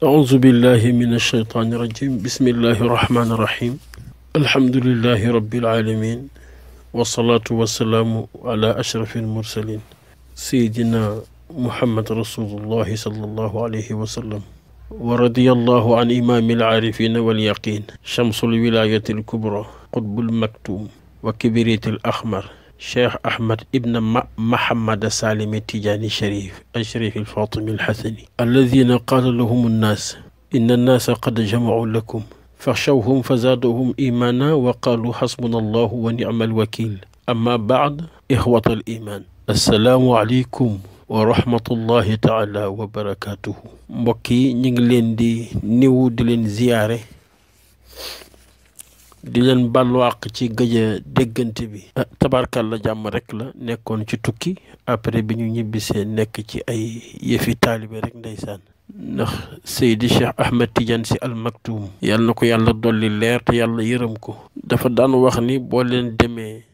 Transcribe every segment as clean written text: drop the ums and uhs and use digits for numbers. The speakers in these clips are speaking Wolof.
أعوذ بالله من الشيطان الرجيم بسم الله الرحمن الرحيم الحمد لله رب العالمين والصلاة والسلام على أشرف المرسلين سيدنا محمد رسول الله صلى الله عليه وسلم ورضي الله عن إمام العارفين واليقين شمس الولاية الكبرى قطب المكتوم وكبريت الأحمر شيخ أحمد ابن محمد سالم التجاني الشريف الفاطمي الحسني الذين قال لهم الناس إن الناس قد جمعوا لكم فاخشوهم فزادهم إيمانا وقالوا حسبنا الله ونعم الوكيل أما بعد إخوة الإيمان السلام عليكم ورحمة الله تعالى وبركاته mbokki ñi ngi leen di niwu di leen ziyaare di leen ballu àq ci gëj a déggante bi tabarkalla jàmm rek la nekkoon ci tukki après bi ñu ñibbisee nekk ci ay yëfi taalibe rek ndeysaan ndax Seydi Cheikh Ahmed Tidiane Sy Al Maktoum yàlla na ko yàlla dolli leer te yàlla yërëm ko dafa daan wax ni boo leen demee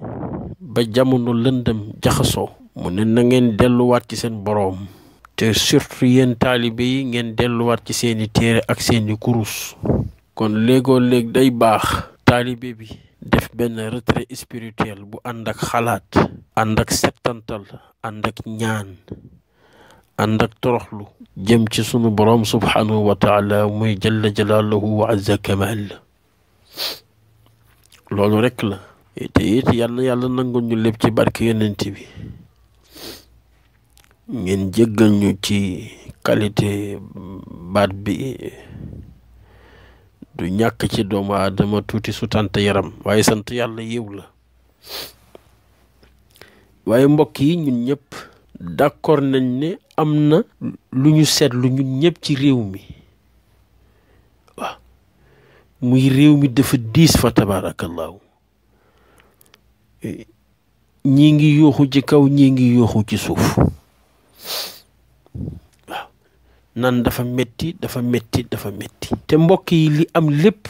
ba jamono lëndëm jaxasoo mu ne na ngeen delluwaat ci seen boroom te surtout yéen taalibe yi ngeen delluwaat ci seeni téere ak seeni kurus kon léegoo léeg day baax taalibe bi def benn retrait spirituel bu ànd ak xalaat ànd ak settantal ànd ak ñaan ànd ak toroxlu jëm ci sunu boroom subhanahu wa taala muy jalla jalaaluhu wa azza kamal loolu rek la te it yàlla nangul ñu lépp ci barke yonent bi ngeen jéggal ñu ci qualité baat bi du ñàkk ci doomu aadama tuuti su tànt yaram waaye sant yàlla yiw la waaye mbokk yi ñun ñëpp d'accord nañ ne am na lu ñu seetlu ñun ñëpp ci réew mi waaw muy réew mi dafa diis fa tabaarakallaahu ñii ngi yooxu ci kaw ñii ngi yooxu ci suuf waaw nan dafa metti te mbokk yi li am lépp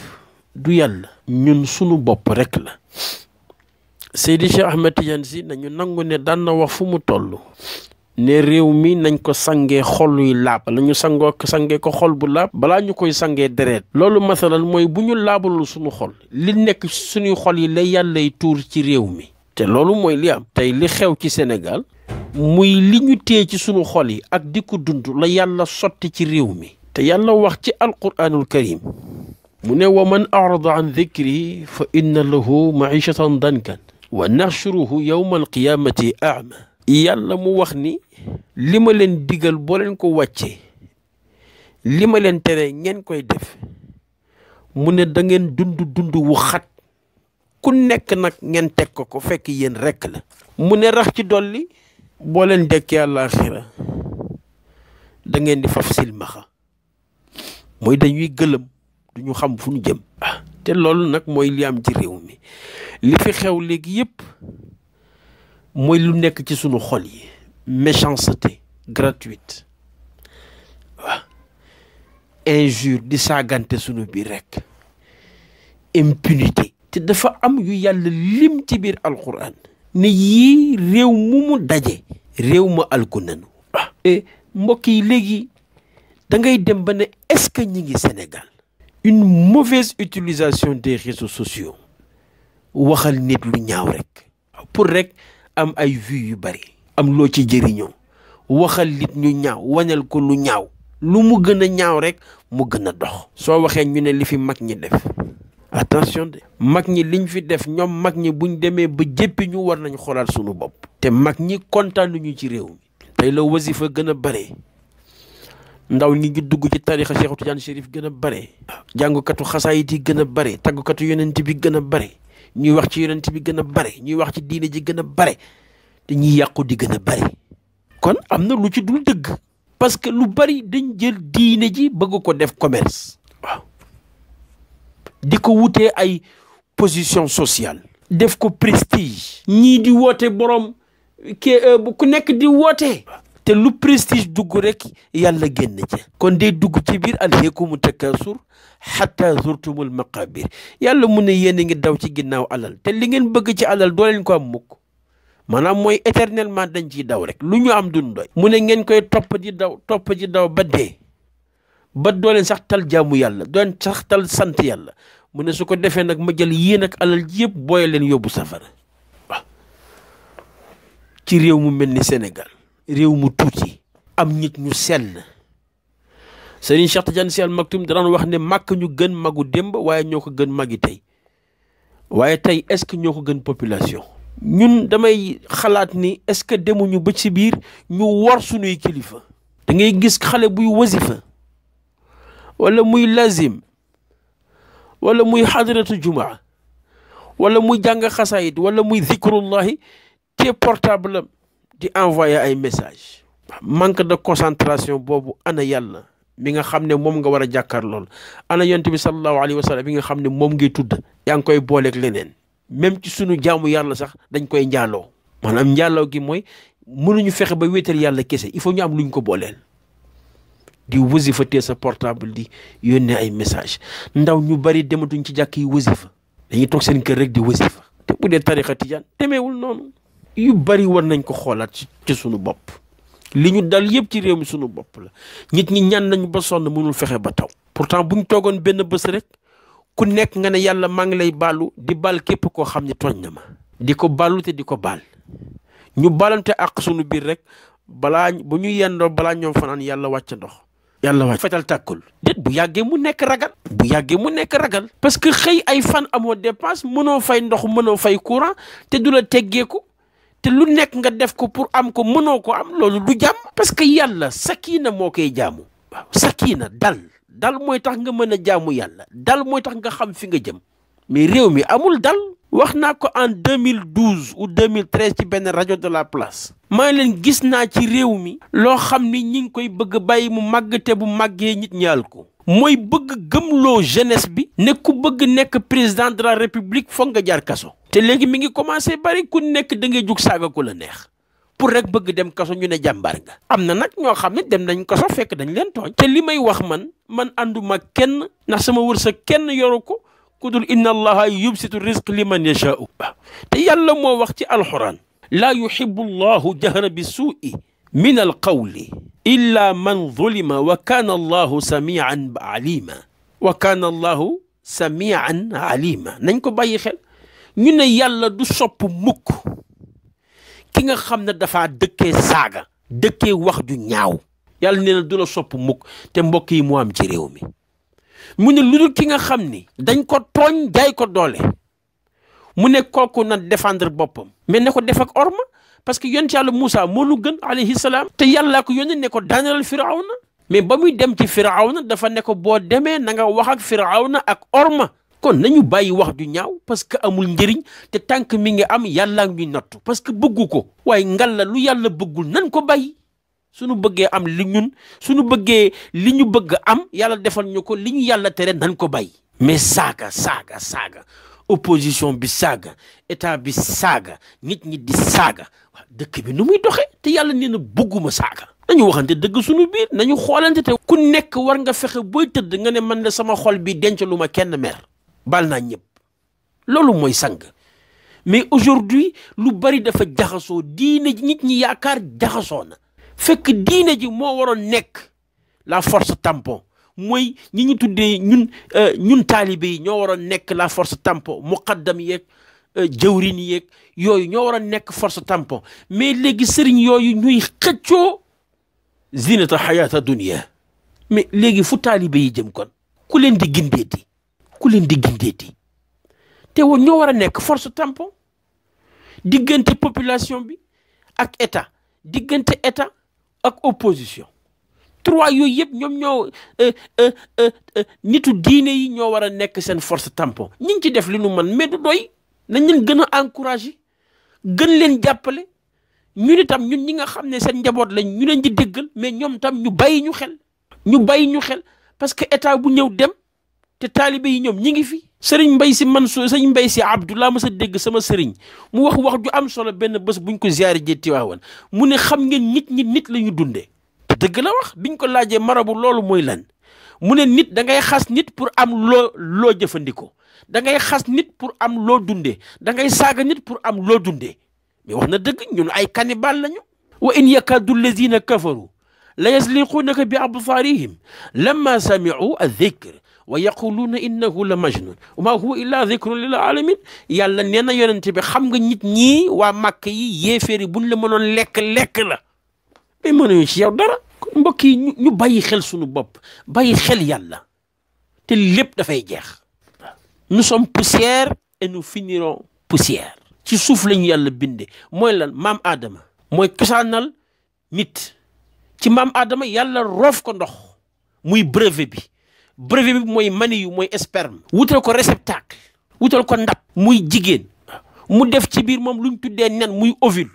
du yàlla ñun sunu bopp rekk la Seydi Cheikh Ahmed Tidiane Sy nañu nangu ne daan na wax fu mu toll ne réew mi nañ ko sangee xol yu laab la ñu sangee ko xol bu laab balaa ñu koy sangee deret loolu masalan mooy bu ñu laabalul sunu xol li nekk suñuy xol yi la yàllay tuur ci réew mi te loolu mooy li am tey li xew ci Sénégal muy li ñu téye ci sunu xol yi ak di ko dund la yàlla sotti ci réew mi te yàlla wax ci alquraanul karim mu ne wa man arada an dhikri fa inna lahu maishatan dankan wa nahshuruhu yawma alqiyamati a'ma yàlla mu wax ni li ma leen digal boo leen ko wàccee li ma leen tere ngeen koy def mu ne da ngeen dund wu xat ku nekk nag ngeen teg ko fekk yéen rekk la mu ne rax ci dolli boo leen dekkee àllaaxira da ngeen di faf silmaxa mooy dañuy gëlëm duñu xam fu ñu jëm te loolu nag mooy li am ci réew mi li fi xew léegi yépp mooy lu nekk ci sunu xol yi méchanceté gratuite waaw injure di saagante sunu biir rekk impunité te dafa am yu yàlla lim ci biir alquran ne yii réew mu daje réew ma alku nanu mbokk yi léegi da ngay dem ba ne est-ce que ñi ngi Sénégal une mauvaise utilisation des réseaux sociaux waxal nit lu ñaaw rek pour rek am ay vues yu bari am loo ci jëriñoo waxal nit ñu ñaaw wañal ko lu ñaaw lu mu gën a ñaaw rek mu gën a dox soo waxee ñu ne li fi mag ñi def attention de mag ñi liñ fi def ñoom mag ñi buñ demee ba jéppi ñu war nañ xoolaat sunu bopp te mag ñi kontaan ñu ci réew mi tey la wasifa gën a bare ndaw ñi ngi dugg ci tarixa Cheikh Tidiane Chérif gën a bare jàngukatu xasaayit yi gën a bare taggukatu yonent bi gën a bare ñuy wax ci yonent bi gën a bare ñuy wax ci diine ji gën a bare te ñuy yàqu di gën a bare kon am na lu ci dul dëgg parce que lu bari dañ jël diine ji bëgg ko def commerce waaw di ko wutee ay position sociale def ko prestige ñii di woote borom ku nekk di woote te lu prestige dugg rek yàlla génn ci kon day dugg ci biir alhaakumu takaasur hatta zurtumul maqabir yàlla mu ne yéen a ngi daw ci ginnaaw alal te li ngeen bëgg ci alal doo leen ko am mukk maanaam mooy éternellement dañ ciy daw rek lu ñu am duñ doy mu ne ngeen koy topp di daw ba dee ba doo leen sax tal jaamu yàlla doo leen sax tal sant yàlla mu ne su ko defee nag ma jël yéen ak alal ji yëpp booye leen yóbbu safara waaw ci réew mu mel ni Sénégal réew mu tuuti am nit ñu sell Serigne Cheikh Tidiane Sy Al Maktoum daan wax ne màkk ñu gën magu démb waaye ñoo ko gën magi tey waaye tey est-ce que ñoo ko gën population ñun damay xalaat ni est-ce que demuñu ba ci biir ñu war suñuy kilifa da ngay gis xale buy wasifa wala muy lazim wala muy xadratu jumaa wala muy jàng xasaayid wala muy zikrullahi te portable am di envoyer ay message manque de concentration boobu ana yàlla mi nga xam ne moom nga war a jàkkaar lool ana yonent bi sallallahu alayhi wa sallam bi nga xam ne moom ngay tudd yaa ngi koy booleeg leneen même ci sunu jaamu yàlla sax dañ koy njaaloo maanaam njaaloo gi mooy mënuñu fexe ba wéetal yàlla kese il faut ñu am luñ ko booleel di wasifa tee sa portable di yónnee ay message ndaw ñu bari dematuñ ci jàkk yi wasifa dañuy toog seen kër rek di wasifa te bu dee tarixa tijaan demeewul noonu yu bari war nañ ko xoolaat ci sunu bopp li ñu dal yëpp ci réew mi sunu bopp la nit ñi ñaan nañu ba sonn mënul fexe ba taw pourtant buñ toogoon benn bés rek ku nekk nga ne yàlla maa ngi lay baalu di baal képp koo xam ne tooñ na ma di ko baalu te di ko baal ñu baalante ak sunu biir rek balaa bu ñu yendoo balaa ñoom fanaan yàlla wàcc ndox yàlla wàcc fetal tàkkul déet bu yàggee mu nekk ragal bu yàggee mu nekk ragal parce que xëy ay fan amoo dépense mënoo fay ndox mënoo fay courant te du la teggeeku te lu nekk nga def ko pour am ko mënoo ko am loolu du jàmm parce que yàlla sakina moo koy jaamu waaw sakina dal mooy tax nga mën a jaamu yàlla dal mooy tax nga xam fi nga jëm mais réew mi amul dal wax naa ko en 2012 ou 2013 ci benn rajo de la place maa leen gis naa ci réew mi loo xam ni ñi ngi koy bëgg bàyyi mu màgg te bu màggee nit ñaal ko mooy bëgg gëmloo jeunesse bi ne ku bëgg nekk président de la république foog nga jaar kaso te léegi mi ngi commencé bari ku nekk da ngay jug saaga ku la neex pour rek bëgg dem kaso ñu ne jàmbaar nga am na nag ñoo xam ne dem nañ kaso fekk dañ leen tooñ te li may wax man ànduma kenn ndax sama wërsëg kenn yoru ko ku dul inna allaha yubsitu rizq liman yashaa'u te yàlla moo wax ci alxuraan laa yuhibbu allahu jahra bi suu'i min alqawli illa man zulima wa kaana allahu samian alima wa kaana allahu samian alima nañ ko bàyyi xel ñu ne yàlla du sopp mukk ki nga xam ne dafa dëkkee saaga dëkkee wax ju ñaaw yàlla nee na du la sopp mukk te mbokk yi mu am ci réew mi mu ne lu dul ki nga xam ni dañ ko tooñ jaay ko doole mu ne kooku na défendre boppam mais ne ko def ak orma parce que yonent yàlla Moussa moo lu gën alayhi salaam te yàllaa ko yónni ne ko daanelal firawna mais ba muy dem ci firawna dafa ne ko boo demee na nga wax ak firawna ak orma kon nañu bàyyi wax ju ñaaw parce que amul njëriñ te tànk mi ngi am yàllaa ngi nattu parce que bëggu ko waaye ngal la lu yàlla bëggul nan ko bàyyi suñu bëggee am li ñun suñu bëggee li ñu bëgg am yàlla defal ñu ko li ñu yàlla tere nan ko bàyyi mais saaga opposition bi saaga état bi saaga nit ñi di saaga waaw dëkk bi nu muy doxee te yàlla nee na bëgguma saaga nañu waxante dëgg suñu biir nañu xoolante te ku nekk war nga fexe booy tëdd nga ne man la sama xol bi denc lu ma kenn mer bal naa ñëpp loolu mooy sang mais aujourd'hui lu bari dafa jaxasoo diine ji nit ñi yaakaar jaxasoo na fekk diine ji moo waroon nekk la force tampon mooy ñi ñu tuddee ñun taalibe yi ñoo waroon nekk la force tampon muqaddam yeeg jëwrin yeeg yooyu ñoo waroon nekk force tampon mais léegi sëriñ yooyu ñuy xëccoo zinata xayaata dunia mais léegi fu taalibe yi jëm kon ku leen di gindeeti te woon ñoo war a nekk force tampon diggante population bi ak état diggante état ak opposition trois yooyu yëpp ñoom ñoo nitu diine yi ñoo war a nekk seen force tampon ñu ngi ci def li nu man mais du doy nañ leen gën a encourager gën leen jàppale ñun itam ñun ñi nga xam ne seen njaboot lañ ñu leen di déggal mais ñoom tam ñu bàyyi ñu xel parce que état bu ñëw dem te taalibe yi ñoom ñi ngi fi sëriñ Mbay Si Mansour sëriñ Mbay Si Abdullah ma sa dégg sama sëriñ mu wax ju am solo benn bés buñ ko ziyaare jee Tiwaawan mu ne xam ngeen nit la ñu dundee te dëgg la wax biñ ko laajee marabu loolu mooy lan mu ne nit da ngay xas nit pour am loo jëfandikoo da ngay xas nit pour am loo dundee da ngay saaga nit pour am loo dundee mais wax na dëgg ñun ay cannibal lañu wa in yakadu allazina kafaru la yasliquunaka bi absaarihim lamma sami'u adh-dhikr wa yaquluuna innahu la majnun wa ma huwa illa dhikrun lil alamin. yàlla nee na yonente bi xam nga nit ñii waa màkk yi yéeféeri buñ la mënoon lekk la mais mënuñu ci yow dara. mbokk yi ñu bàyyi xel suñu bopp bàyyi xel yàlla te lépp dafay jeex. nous sommes poussière et nous finirons poussière. ci suuf lañu yàlla binde mooy lan maam Adama mooy cosaanal nit. ci maam Adama yàlla roof ko ndox muy brevet bi mooy mani yu mooy sperme. wutal ko réceptacle wutal ko ndab muy jigéen mu def ci biir moom luñ tuddee nen muy ovule.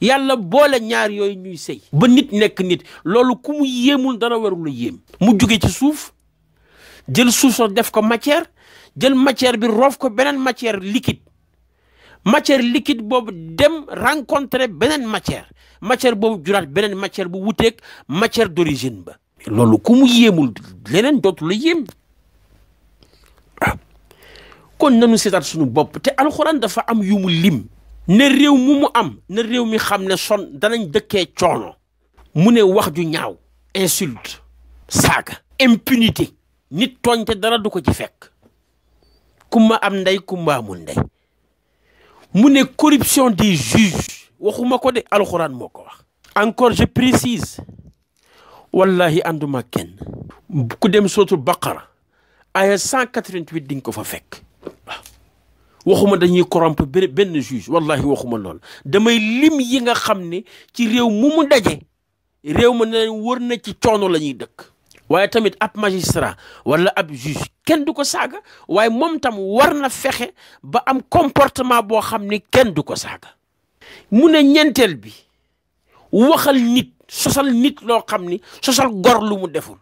yàlla boole ñaar yooyu ñuy sëy ba nit nekk nit. loolu ku mu yéemul dara warul la yéem. mu jóge ci suuf jël suuf soo def ko matière jël matière bi roof ko beneen matière liquide boobu dem rencontrer beneen matière boobu juraat beneen matière bu wuteeg matière d'origine ba. loolu ku mu yéemul leneen dootu la yéem. kon nanu seetaat suñu bopp te alxuraan dafa am yu mu lim. ne réew mu am ne réew mi xam ne son danañ dëkkee coono. mu ne wax ju ñaaw insulte saaga impunité nit tooñ te dara du ko ci fekk. kumba am ndey kumba amul ndey. mu ne corruption des juges waxuma ko de alxuraan moo ko wax. encore je précise wallahi ànduma kenn ku dem sootul baqara aya 188 di nga ko fa fekk. waxuma dañuy corrompre benn juge wallahi waxuma lool damay lim yi nga xam ne ci réew mu daje réew ma ne wër na ci coono la ñuy dëkk. waaye tamit ab magistrat wala ab juge kenn du ko saaga waaye moom tam war na fexe ba am comportement boo xam ni kenn du ko saaga. mu ne ñeenteel bi waxal nit sosal nit loo xam ni sosal gor lu mu deful.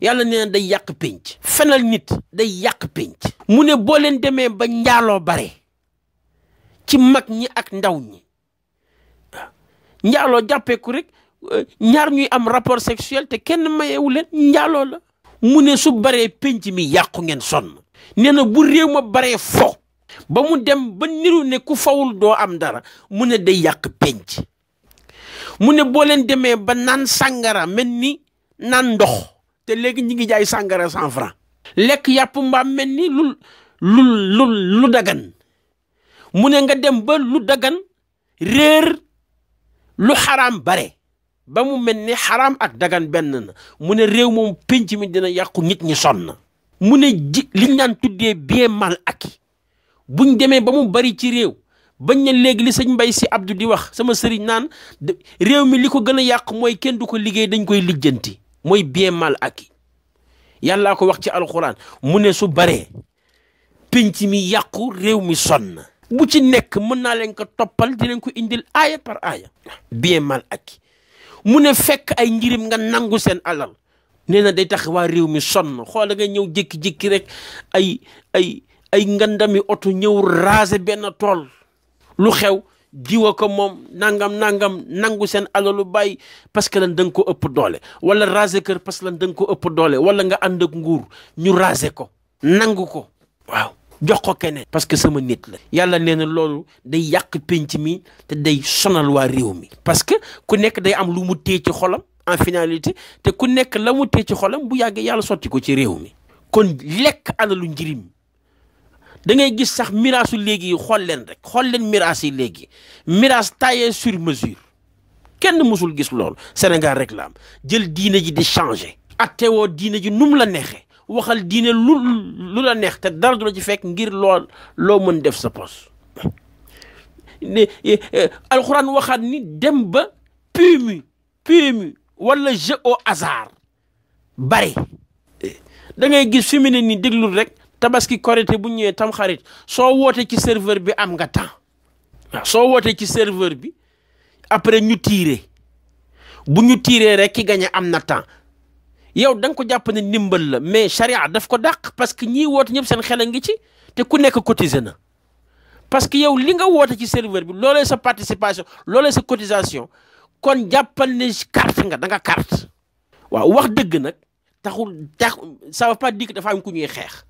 yàlla nee na day yàq pénc. fenal nit day yàq pénc. mu ne boo leen demee ba njaaloo bare ci mag ñi ak ndaw ñi njaaloo jàppeeku rek ñaar ñuy am rapport sexuel te kenn mayewu leen njaaloo la. mu ne su baree pénc mi yàqu ngeen sonn. nee na bu réew ma baree fo ba mu dem ba niru ne ku fawul doo am dara mu ne day yàq pénc. mu ne boo leen demee ba naan sàngara mel ni naan ndox te léegi ñi ngi jaay sàngara 100 francs. lekk yàpp mbaam mel ni lu dagan. mu ne nga dem ba lu dagan réer lu xaraam bare ba mu mel ni xaraam ak dagan benn na. mu ne réew moom pénc mi dina yàqu nit ñi sonn. mu ne liñ naan tuddee bien mal acquis buñ demee ba mu bari ci réew bañ ne léegi li sëñ Mbay Si Abdou di wax sama sëriñ naan réew mi li ko gën a yàq mooy kenn du ko liggéey dañ koy lijjanti mooy bien mal acquis. yàllaa ko wax ci alxuraan mu ne su baree pénc mi yàqu réew mi sonn. bu ci nekk mën naa leen ko toppal di leen ko indil aaya par aaya. bien mal acquis mu ne fekk ay njirim nga nangu seen alal nee na day tax waa réew mi sonn. xoola nga ñëw jékki-jékki rek ay ngandami oto ñëw raser benn tool lu xew diwa ko moom nangam nangu seen alalu bàyyi parce que lan da nga ko ëpp doole wala raser kër parce que lan da nga ko ëpp doole wala nga ànd ak nguur ñu raser ko nangu ko waaw jox ko keneen parce que sama nit la. yàlla nee na loolu day yàq pénc mi te day sonal waa réew mi parce que ku nekk day am lu mu téye ci xolam en finalité te ku nekk la mu téye ci xolam bu yàggee yàlla sotti ko ci réew mi. kon lekk alalu njirim da ngay gis sax miraasu léegi yi xool leen miraas yi léegi miraas taillé sur mesure kenn mësul gis loolu Sénégal rek la am jël diine ji di changer attewoo diine ji nu mu la neexee waxal diine lu la neex te dara du la ci fekk ngir loo mën def sa poche. alxuraan waxaat ni dem ba PMU wala jeu au hasard bare da ngay gis fi mu ne nii déglul rek. tabaski korité bu ñëwee tam xarit soo wootee ci serveur bi am nga temps waaw soo wootee ci serveur bi après ñu tiire bu ñu tiiree rek ki gañe am na temps yow da nga ko jàpp ne ndimbal la mais charia daf ko dàq parce que ñii woote ñëpp seen xel a ngi ci te ku nekk cotisé na parce que yow li nga woote ci serveur bi loolee sa participation loolee sa cotisation kon jàppal ne carte nga da nga carte waaw wax dëgg nag taxul ça veut pas dire que dafa am ku ñuy xeex.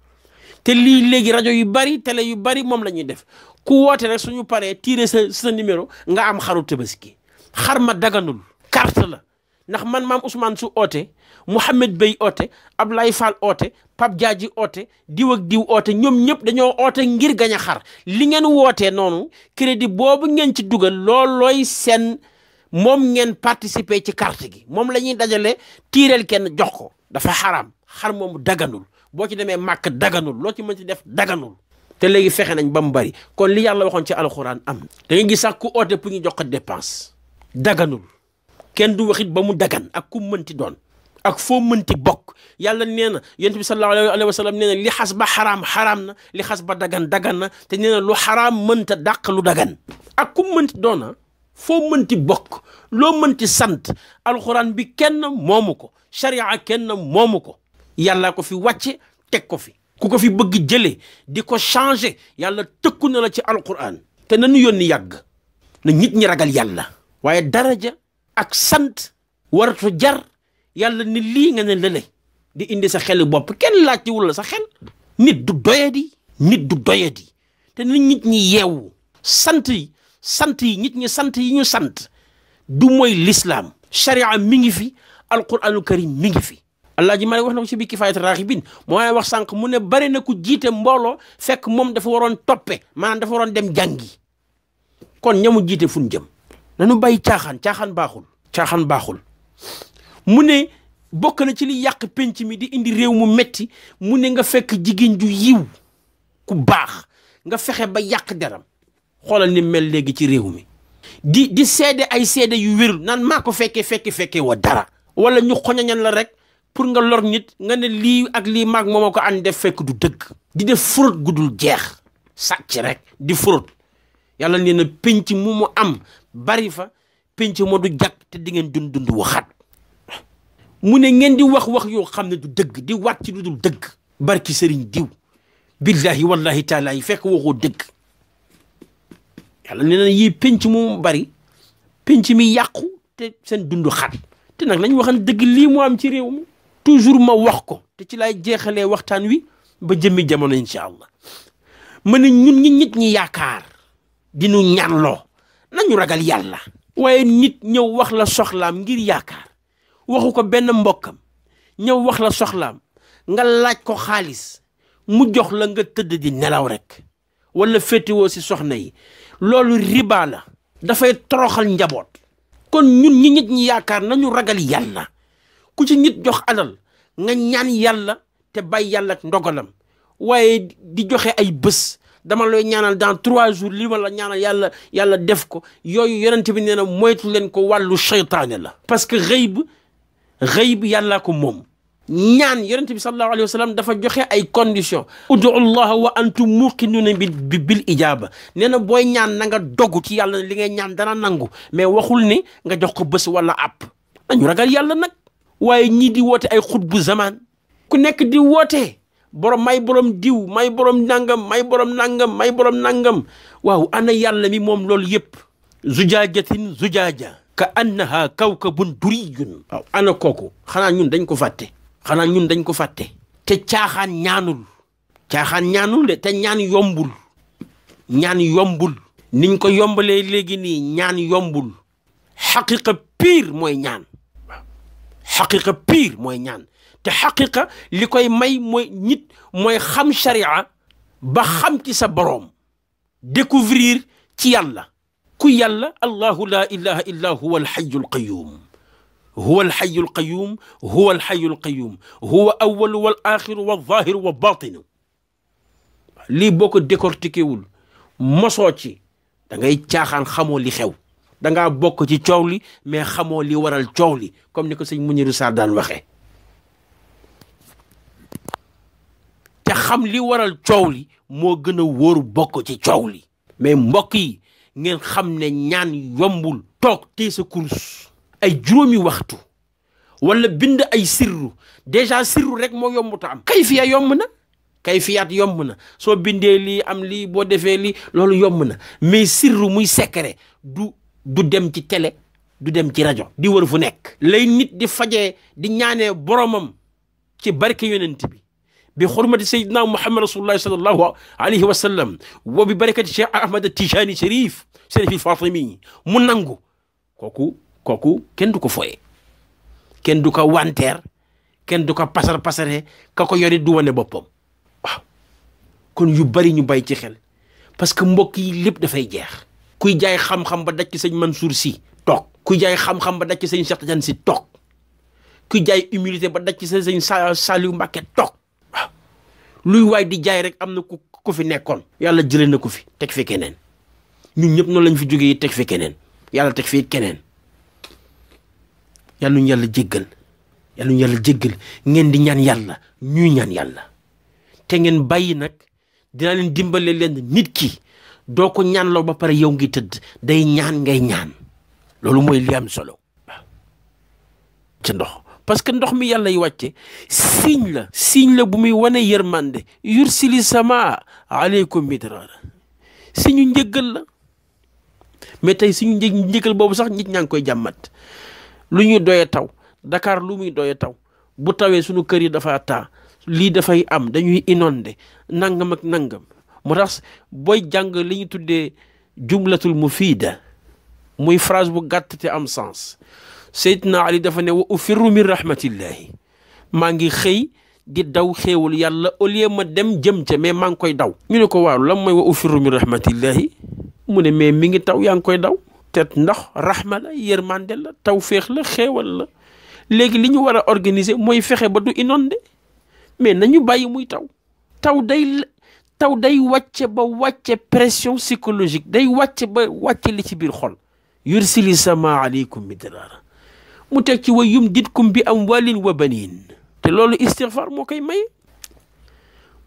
te lii léegi rajo yu bari télé yu bari moom la ñuy def ku woote rek suñu paree tirer sa numéro nga am xaru tabaski xar ma daganul carte la ndax man maam Ousmane su oote Mouhamed Bey oote Ablaye Fall oote Pape Diadji oote diw ak diw oote ñoom ñëpp dañoo oote ngir gañ a xar li ngeen wootee noonu crédit boobu ngeen ci dugal loolooy seen moom ngeen participer ci carte gi moom la ñuy dajale tiireel kenn jox ko dafa xaraam xar moomu daganul boo ci demee màkk daganul loo ci mën ci def daganul te léegi fexe nañ ba mu bari kon li yàlla waxoon ci alxuraan am da ngay gis sax ku oote pour ñu jox ko dépense daganul kenn du waxit ba mu dagan ak ku mënti doon ak foo mënti bokk yàlla nee na yonent bi sallallahu alayhi wa sallam nee na li xas ba xaraam na li xas ba dagan na te nee na lu xaraam mënta dàq lu dagan ak ku mënti doona foo mënti bokk loo mënti sant alxuraan bi kenn moomu ko sharia kenn moomu ko yàlla ko fi wàcce teg ko fi ku ko fi bëgg jëlee di ko changer yàlla tëkku na la ci alxuraan te nañu yónni yàgg na nit ñi ragal yàlla waaye daraja ak sant waratu jar yàlla ni lii nga ne lële di indi sa xel bopp kenn laajte wul la sa xel nit du doyadi te nit ñi yeewu sant yi nit ñi sant yi ñu sant du mooy l'islam sharia mi ngi fi alquranu karim mi ngi fi allah ji ma wax na ko ci bi kifaayat raaxibin mooy wax sànq mu ne bari na ku jiite mbooloo fekk moom dafa waroon toppe maanaam dafa waroon dem jàngi kon ñamu jiite fu ñu jëm nañu bàyyi caaxaan baaxul mu ne bokk na ci li yàq penc mi di indi réew mu metti mu ne nga fekk jigéen ju yiw ku baax nga fexe ba yàq deram xoolal ni mel léegi ci réew mi di seede ay seede yu wérul naan maa ko fekkee wa dara wala ñu xoñañan la rek pour nga lor nit nga ne lii ak lii maag mooma ko ànd def fekk du dëgg di def fraude gudul jeex sàcc rek di fraude yàlla nee na penc mu am bari fa penc moo du jàkk te di ngeen dund waxaat mu ne ngeen di wax yoo xam ne du dëgg di waat ci lu dul dëgg barki sëriñ diw billahi wallahi taala yi fekk waxoo dëgg yàlla nee na yii penc mu bari penc mi yàqu te seen dund xat te nag lañ waxan dëgg lii mu am ci réew mi toujours ma wax ko te ci laay jeexalee waxtaan wi ba jëmmi jamono incha allah ma ne ñun nit ñi yaakaar dinu ñaanloo nañu ragal yàlla waaye nit ñëw wax la soxlaam ngir yaakaar waxu ko benn mbokkam ñëw wax la soxlaam nga laaj ko xaalis mu jox la nga tëdd di nelaw rek wala féetewoo si soxna yi loolu riba la dafay toroxal njaboot kon ñun nit ñi yaakaar nañu ragal yàlla ku ci nit jox alal nga ñaan yàlla te bàyyi yàlla ak ndogalam waaye di joxe ay bés dama lay ñaanal dans 3 jours li ma la ñaanal yàlla def ko yooyu yonent bi nee na moytu leen ko wàllu seytaane la parce que xëyb yàllaa ko moom ñaan yonent bi sallallahu alayhi wa sallam dafa joxe ay conditions udu allah wa antum muqinuna bil ijaba nee na booy ñaan na nga dogu ci yàlla li ngay ñaan dana nangu mais waxul ni nga jox ko bés wala app nañu ragal yàlla nag waaye ñii di woote ay xutbu zaman ku nekk di woote may borom diw may borom nangam waaw ana yàlla mi moom loolu yëpp zujaaja ka annaha kawkabun duriyun waaw ana kooku xanaa ñun dañ ko fàtte te caaxaan ñaanul de te ñaan yombul niñ ko yombalee léegi nii ñaan yombul xaqiqa pire mooy ñaan te xaqiqa li koy may mooy nit mooy xam sharia ba xam ci sa boroom découvrir ci yàlla ku yàlla allahu la ilaha illa huwa alxayu alqayum huwa awalu wal axiru wal zahiru wal batinu lii boo ko décortiqué wul mosoo ci da ngay caaxaan xamoo li xew da ngaa bokk ci coow li mais xamoo li waral coow li comme ni ko sëñ Muniru Sarr daan waxee te xam li waral coow li moo gën a wóoru bokk ci coow li mais mbokk yi ngeen xam ne ñaan yombul toog tee sa kurus ay juróomi waxtu wala bind ay sirru déjà sirru rek moo yombuta am kayfiya kayfiyaat yomb na soo bindee lii am lii boo defee lii loolu yomb na mais sirru muy secret du dem ci télé du dem ci rajo di wër fu nekk lay nit di fajee di ñaanee boromam ci barke yonent bi xurmati sayyidina muhammad rasulullahi sallallahu alayhi wa sallam wa bi barakati cheikh ahmad tijani sharif fatimi mu nangu kooku kenn du ko foye kenn du ko wanteer kenn du ko pasare ka ko yori du wane boppam waaw kon yu bari ñu bay ci xel parce que mbokk yi lépp dafay jeex kuy jaay xam-xam ba daj ci sëñ Mansour Sy toog kuy jaay xam-xam ba daj ci sëñ Cheikh Tidiane Sy toog kuy jaay humilité ba daj ci sëñ Saliou Mbacké toog waaw luy waay di jaay rek am na ku fi nekkoon yàlla jëlee na ko fi teg fi keneen ñun ñëpp noonu lañ fi jógee teg fi keneen yàlla teg fi keneen yàlla ñu yàlla jéggal ngeen di ñaan yàlla ñuy ñaan yàlla te ngeen bàyyi nag dinaa leen dimbale leen nit ki doo ko ñaan loo ba pare yow ngi tëdd day ñaan ngay ñaan loolu mooy li am solo waaw ca ndox parce que ndox mi yàlla y wàcce signe la bu muy wane yërmande yursili sama aleykum midrara suñu njëggal la mais tey suñu njëggal boobu sax nit ñaa ngi koy jàmmat lu ñuy doye taw Dakar lu muy doye taw bu tawee suñu kër yi dafa taa lii dafay am dañuy inondé nangam ak nangam moo tax booy jàng li ñu tuddee jumlatul mufiida muy phrase bu gàtt te am sens Seydina Ali dafa ne wa ufirru min rahmatillahi maa ngi xëy di daw xéewul yàlla au lieu ma dem jëm ca mais maa ngi koy daw ñu ne ko waaw lan mooy wa ufirru min rahmatillahi mu ne mais mi ngi taw yaa ngi koy daw te ndax rahma la yërmande la taw féex la xéewal la léegi li ñu war a organiser mooy fexe ba du inondé mais nañu bàyyi muy taw day wàcce ba wàcce pression psychologique day wàcce ba wàcce li ci biir xol yursili sama aleykum midrara mu teg ci wa yumditkum bi amwalin wa banin te loolu istighfar moo koy may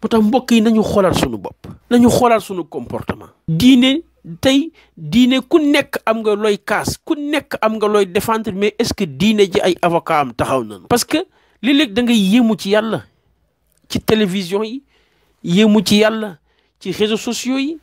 moo tax mbokk yi nañu xoolaat suñu bopp nañu xoolaat suñu comportement diine ku nekk am nga looy kaas ku nekk am nga looy défendre mais est-ce que diine ji ay avocat am taxaw nañu parce que léeg-léeg da ngay yéemu ci yàlla ci télévision yi yéemu ci yàlla ci réseaux sociaux yi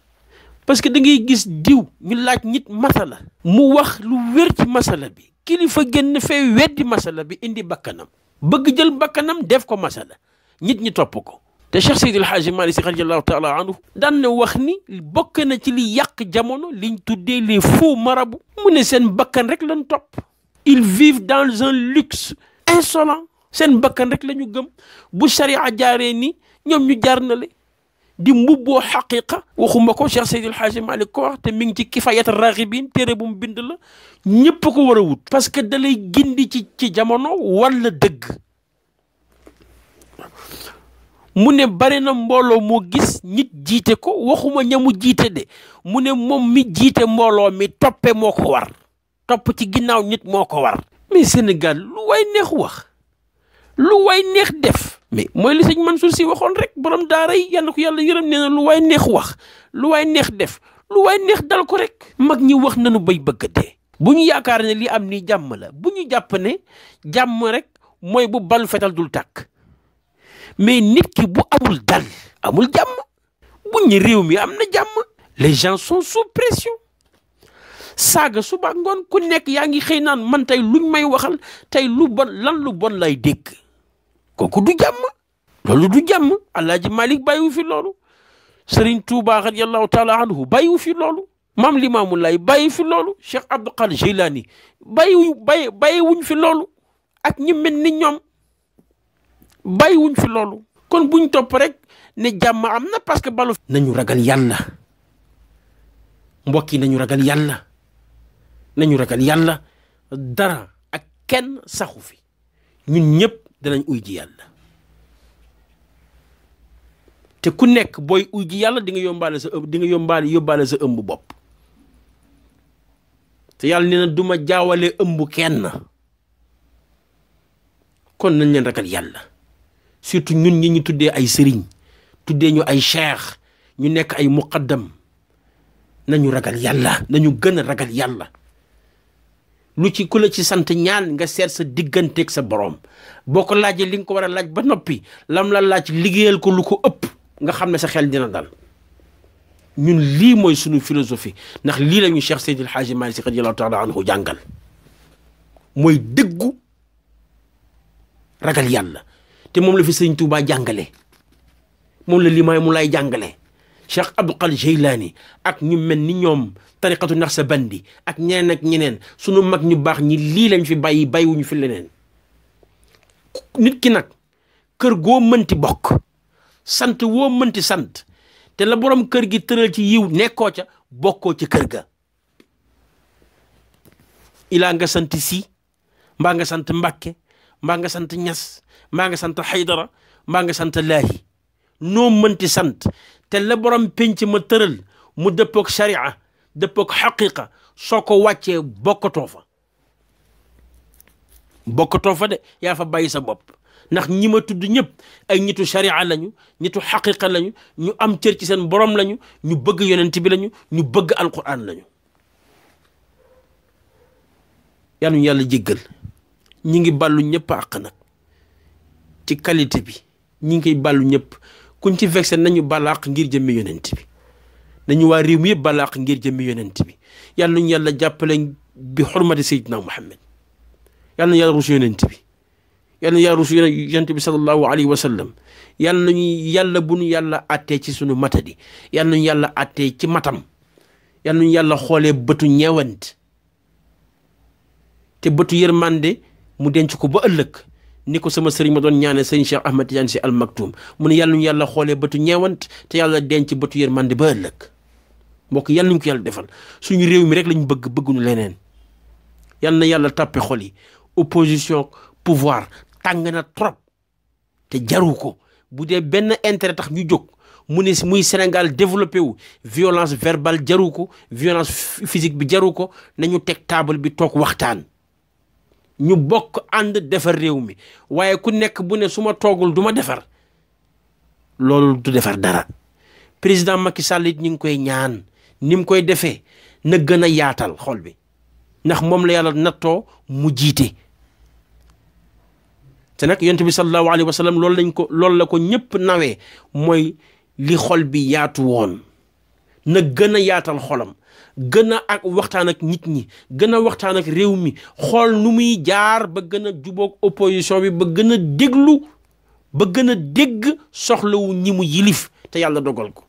parce que da ngay gis diw ñu laaj nit masala mu wax lu wér ci masala bi kilifa génn fee weddi masala bi indi bakkanam bëgg jël bakkanam def ko masala nit ñi topp ko te Cheikh Seydi El Hadji Malick Sy radiyallahu taala anhu daan na wax ni bokk na ci li yàq jamono liñ tuddee les faux marabouts mu ne seen bakkan rek lañ topp ils vivent dans un luxe insolent seen bakkan rek la ñu gëm bu sharia jaaree ni ñoom ñu jaar na le di mbubboo xaqiqa waxuma ko Cheikh Seydi El Hadji Malick ko wax te mi ngi ci Kifayat Raghibin téere bu mu bind la ñëpp ko war a wut parce que da lay gindi ci jamono wala dëgg mu ne bari na mbooloo moo gis nit jiite ko waxuma ñamu jiite de mu ne moom mi jiite mbooloo mi toppe moo ko war topp ci ginnaaw nit moo ko war mais Sénégal lu way neex wax lu way neex def mais mooy li sëñ Mansour Sy waxoon rek borom daara yi yàlla ko yàlla yërëm nee na lu way neex wax lu way neex def lu way neex dal ko rek mag ñi wax nañu bay bëgg dee bu ñu yaakaar ne li am ni jàmm la bu ñu jàpp ne jàmm rek mooy bu balu fetal dul tàkk mais nit ki bu amul dal amul jàmm bu ñu réew mi am na jàmm les gens sont sous pression saaga suba ngoon ku nekk yaa ngi xëy naan man tey luñ may waxal tey lu bon lay dégg kooku du jàmm loolu du jàmm Alaaji Malick bàyyiwu fi loolu Serigne Touba radiyallahu taala anhu bàyyiwu fi loolu Maam Limaamu Laay bàyyi fi loolu Cheikh Abdou Qadir Jilani bàyyiwuñ fi loolu ak ñi mel ni ñoom bàyyiwuñ fi loolu kon buñ topp rek ne jàmm am na parce que balu nañu ragal yàlla mbokk yi nañu ragal yàlla dara ak kenn saxu fi ñun ñëpp danañ uy ji yàlla te ku nekk booy uy ji yàlla di nga yóbbaale sa ëmb bopp te yàlla nee na duma jaawale ëmb kenn kon nañ leen ragal yàlla surtout ñun ñi ñu tuddee ay sëriñ tuddee ñu ay cheikh ñu nekk ay muqaddam nañu ragal yàlla nañu gën a ragal yàlla lu ci ku la ci sant ñaan nga seet sa digganteeg sa borom boo ko laajee li nga ko war a laaj ba noppi lam la laaj liggéeyal ko lu ko ëpp nga xam ne sa xel dina dal ñun lii mooy sunu philosophie ndax lii la ñu Cheikh Seydi El Hadji Malick Sy radiyallahu taala anhu jàngal mooy dëggu ragal yàlla te moom la fi Sëriñ Tuubaa jàngale moom la Limaamu Laay jàngale Cheikh Abdou Qadir Jilani ak ñu mel ni ñoom tariqatu Naqshbandi ak ñeneen sunu mag ñu baax ñi lii lañ fi bàyyiwuñu fi leneen nit ki nag kër goo mënti bokk sant woo mënti sant te la borom kër gi tëral ci yiw nekkoo ca bokkoo ci kër ga. ilaa nga sant si mbaa nga sant Mbàkke mbaa nga sant Ñas mbaa nga sant Xaydara mbaa nga sant Laahi noo mënti sant te la borom penc ma tëral mu dëppook sharia dëppook xaqiqa soo ko wàccee bokkatoo fa de yaa fa bàyyi sa bopp ndax ñi ma tudd ñëpp ay ñitu sharia lañu ñitu xaqiqa lañu ñu am cër ci seen borom lañu ñu bëgg yonent bi lañu ñu bëgg alquran lañu. yàlla ñu yàlla jéggal ñi ngi bàllu ñëpp àq nag ci qualité bi ñi ngi koy bàllu ñëpp kuñ ci vexé nañu balaax ngir jëmmi yonent bi nañu waa réew mi yëpp balaax ngir jëmmi yonent bi yàlla ñu yàlla jàppale bi xurmati Seydina Muhammad yàlla na yàlla rus yonent bi yàlla na yàlla rus yonent bi sallallahu alayhi wa sallam yàlla nañu yàlla bu ñu yàlla attee ci sunu matadi yàlla nañu yàlla attee ci matam yàlla nañu yàlla xoolee bëtu ñeewant te bëtu yërmande mu denc ko ba ëllëg ni ko sama sëriñ ma doon ñaane sëriñ Cheikh Ahmad Tidiane Sy Al Maktoum mu ne yàlla nañu yàlla xoolee bëtu ñeewant te yàlla denc bëtu yërmande ba ëllëg mbokk yàlla nañu ko yàlla defal suñu réew mi rek lañu bëgguñu leneen yàlla na yàlla tàppe xol yi opposition pouvoir tàng na trop te jaru ko bu dee benn intérêt tax ñu jóg mu ne muy Sénégal développé wu violence verbale jaru ko violence physique bi jaru ko nañu teg table bi toog waxtaan ñu bokk ànd defar réew mi waaye ku nekk bu ne su ma toogul du ma defar loolu du defar dara. président Macky Sall it ñu ngi koy ñaan ni mu koy defee na gën a yaatal xol bi ndax moom la yàlla nattoo mu jiite te nag yonent bi sallallahu alayhi wa sallam loolu la ko ñëpp nawee mooy li xol bi yaatu woon na gën a yaatal xolam gën a ak waxtaan ak nit ñi gën a waxtaan ak réew mi xool nu muy jaar ba gën a jubóog opposition bi ba gën a déglu ba gën a dégg soxlawu ñi mu yilif te yàlla dogal ko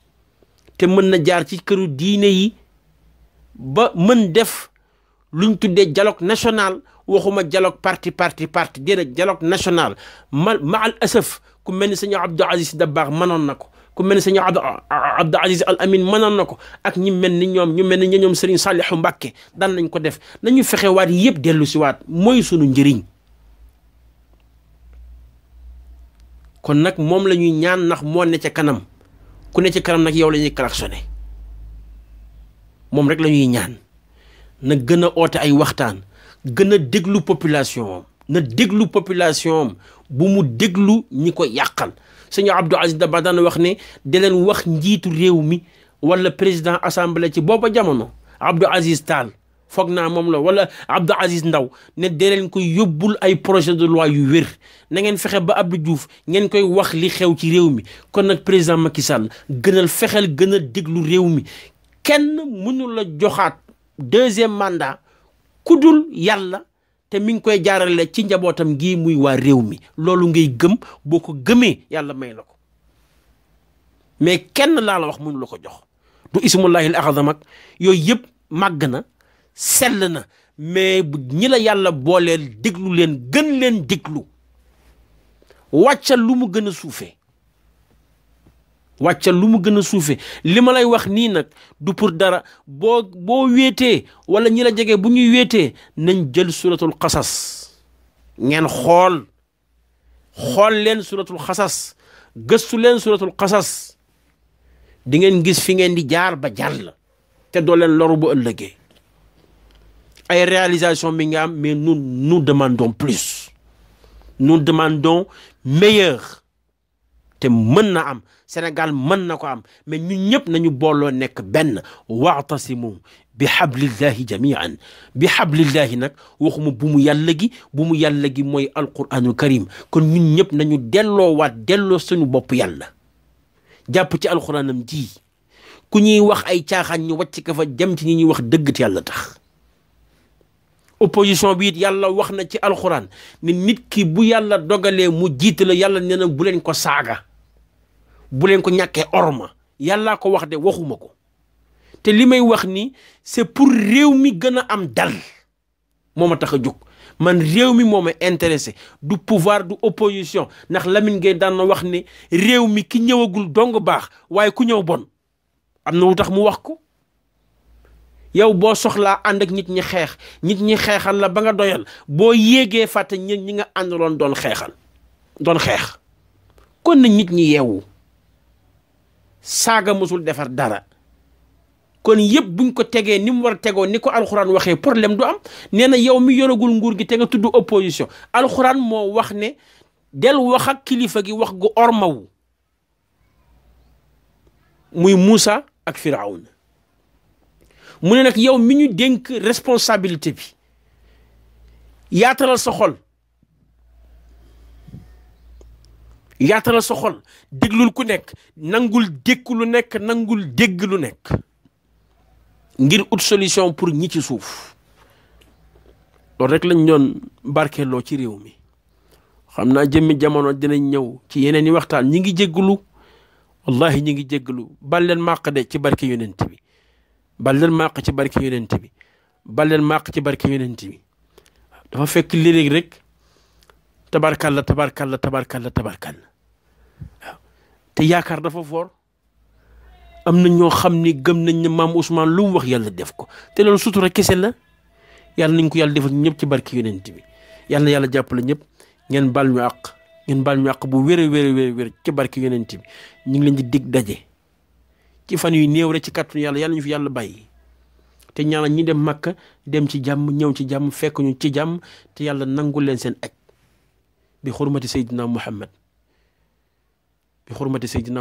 te mën na jaar ci këru diine yi ba mën def luñ tuddee dialogue national waxuma dialogue parti déedéet dialogue national ma al asaf ku mel ni sëñ Abdou Aziz Dabakh mënoon na ko ku mel ni sëñ Abdou Aziz Al Amin mënoon na ko ak ñi mel ni ñoom ñu mel ni ñoom Serigne Saliou Mbacké daan nañ ko def nañu fexe waat yëpp dellu si waat mooy sunu njëriñ kon nag moom la ñuy ñaan ndax moo ne ca kanam ku ne ca kanam nag yow la ñuy klaxonné moom rek la ñuy ñaan na gën a oote ay waxtaan gën a déglu population am na déglu population am bu mu déglu ñi ko yàqal sëñ Abdou Aziz Dabakh daan wax ne da leen wax njiitu réew mi wala président assemblée ci booba jamono Abdou Aziz Tall foog naa moom la wala Abdou Aziz Ndaw ne da leen koy yóbbul ay projet de loi yu wér na ngeen fexe ba Abdou Diouf ngeen koy wax li xew ci réew mi kon nag président Macky Sall gënal fexeel gën a déglu réew mi kenn mënu la joxaat deuxième mandat ku dul yàlla te mi ngi koy jaarale ci njabootam gii muy waa réew mi loolu ngay gëm boo ko gëmee yàlla may la ko mais kenn laa la wax mënu la ko jox du ismullahi al azam ak yooyu yëpp màgg na sell na mais ñi la yàlla booleel déglu leen gën leen déglu wàccal lu mu gën a suufee wàccal lu mu gën a suufee li ma lay wax nii nag du pour dara boo wéetee wala ñi la jege bu ñuy wéetee nañ jël suratul xasas ngeen xool leen suratul xasas gëstu leen suratul xasas di ngeen gis fi ngeen di jaar ba jàll te doo leen loru bu ëllëgee ay réalisation mi nga am mais nous demandons plus nous demandons meilleur te mën na am Sénégal mën na ko am mais ñun ñëpp nañu booloo nekk benn wa'tasimu bi hablillahi jami'an bi hablillahi nag waxuma bu mu yàlla gi mooy alquranul karim kon ñun ñëpp nañu delloo suñu bopp yàlla jàpp ci alquranam ji ku ñuy wax ay caaxaan ñu wàcc ka fa jëm ci ñi ñuy wax dëgg te yàlla tax opposition bi it yàlla wax na ci alquran ne nit ki bu yàlla dogalee mu jiite la yàlla nee na bu leen ko saaga bu leen ko ñàkkee orma yàllaa ko wax de waxuma ko te li may wax ni c'est pour réew mi gën a am dal moo ma tax a jóg man réew mi moo ma intéressé du pouvoir du opposition ndax Lamine Gueye daan na wax ne réew mi ki ñëwagul dong baax waaye ku ñëw bon am na lu tax mu wax ko yow boo soxlaa ànd ak nit ñi xeex nit ñi xeexal la ba nga doyal boo yéegee fàtte ñi nga àndaloon doon xeex kon na nit ñi yeewu saaga musul defar dara kon yëpp buñ ko tegee ni mu war a tegoo ni ko alxuraan waxee problème du am nee na yow mi yoragul nguur gi te nga tudd opposition alxuraan moo wax ne del wax ak kilifa gi wax gu ormawu muy Moussa ak Firawna mu ne nag yow mi ñu dénk responsabilité bi yaatalal sa xol déglul ku nekk nangul dékku lu nekk nangul dégg lu nekk ngir ut solution pour ñi ci suuf loolu rek lañ doon barkeeloo ci réew mi xam naa jëmmi jamono dinañ ñëw ci yeneen i waxtaan ñi ngi jégglu wallahi ñi ngi jégglu bal leen màq de ci barke yonent bi bal leen màq ci barke yonent bi bal leen màq ci barke yonent bi dafa fekk léeg-léeg rek tabarkalla waaw te yaakaar dafa foor am na ñoo xam ni gëm nañ ne maam Ousmane lu mu wax yàlla def ko te loolu sutura kese la yàlla nañ ko yàlla defal ñëpp ci barke yonent bi yàlla na yàlla jàppale ñëpp ngeen baal ñu àq bu wér ci barke yonent bi ñu ngi leen di dig daje ci fan yu néew rek ci kàttanu yàlla ñu fi yàlla bàyyi te ñaanal ñi dem Makka dem ci jàmm ñëw ci jàmm fekk ñu ci jàmm te yàlla nangul leen seen aj bi xurmati Seydina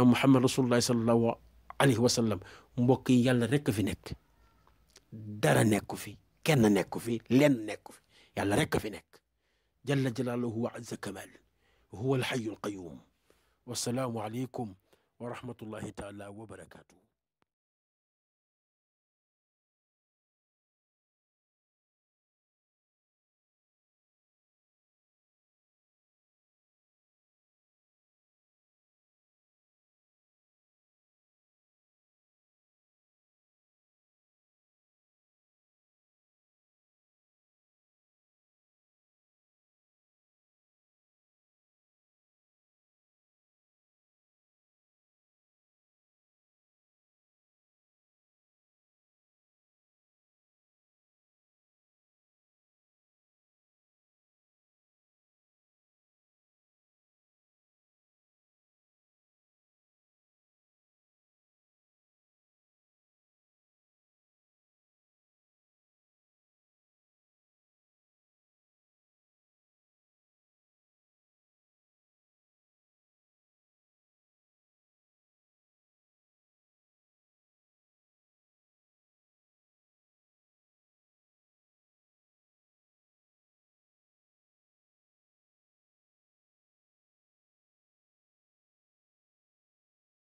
Muhammad rasulullahi sallallahu alayhi wa sallam mbokk yi yàlla rekk fi nekk dara nekku fi kenn nekku fi lenn nekku fi yàlla rekk fi nekk jalla jalaaluhu wa azza kamal huwa alhayyul qayyum wassalaamu aleykum wa rahmatullahi taala wa barakatuh